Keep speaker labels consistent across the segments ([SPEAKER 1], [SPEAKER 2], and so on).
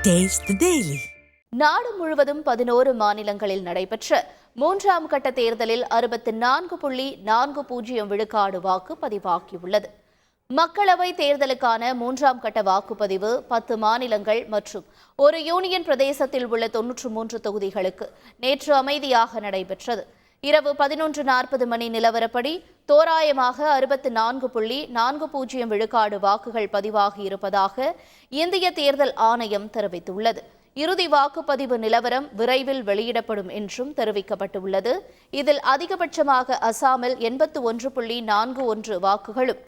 [SPEAKER 1] Taste the Daily.
[SPEAKER 2] நாடு முழுவதும் 11 மாநிலங்களில் நடைபெற்ற 3ஆம் கட்ட தேர்தலில் 64.40 விழுக்காடு வாக்கு பதிவாகியுள்ளது. மக்களவை தேர்தலுக்கான 3ஆம் கட்ட வாக்குப்பதிவு 10 மாநிலங்கள் மற்றும் ஒரு யூனியன் பிரதேசத்தில் உள்ள 93 தொகுதிகளுக்கு நேற்று அமைதியாக நடைபெற்றது. இரவு 11:40 மணி நிலவரப்படி தோராயமாக 64.40 விழுக்காடு வாக்குகள் பதிவாகி இருப்பதாக இந்திய தேர்தல் ஆணையம் தெரிவித்துள்ளது. இறுதி வாக்குப்பதிவு நிலவரம் விரைவில் வெளியிடப்படும் என்றும் தெரிவிக்கப்பட்டுள்ளது. இதில் அதிகபட்சமாக அசாமில் 81.41 வாக்குகளும்,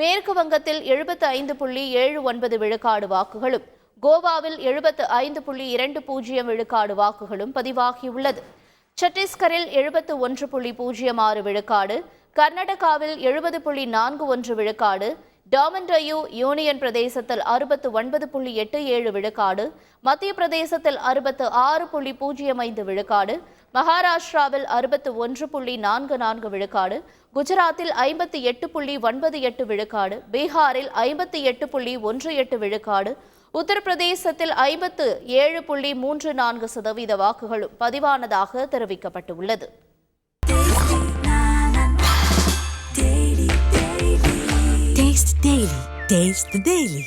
[SPEAKER 2] மேற்கு வங்கத்தில் 75.79 விழுக்காடு வாக்குகளும், கோவாவில் 75.20 விழுக்காடு வாக்குகளும் பதிவாகியுள்ளது. சத்தீஸ்கரில் 71.06 விழுக்காடு, கர்நாடகாவில் 70.41 விழுக்காடு, டாமன்டையூ யூனியன் பிரதேசத்தில் 69.87 விழுக்காடு, மத்திய பிரதேசத்தில் 66.05 விழுக்காடு, மகாராஷ்டிராவில் 61.44 விழுக்காடு, குஜராத்தில் 58.98 விழுக்காடு, பீகாரில் 58.18 விழுக்காடு, உத்தரப்பிரதேசத்தில் 57.34% வாக்குகளும் பதிவானதாக தெரிவிக்கப்பட்டுள்ளது.
[SPEAKER 1] Taste Daily. Taste the Daily.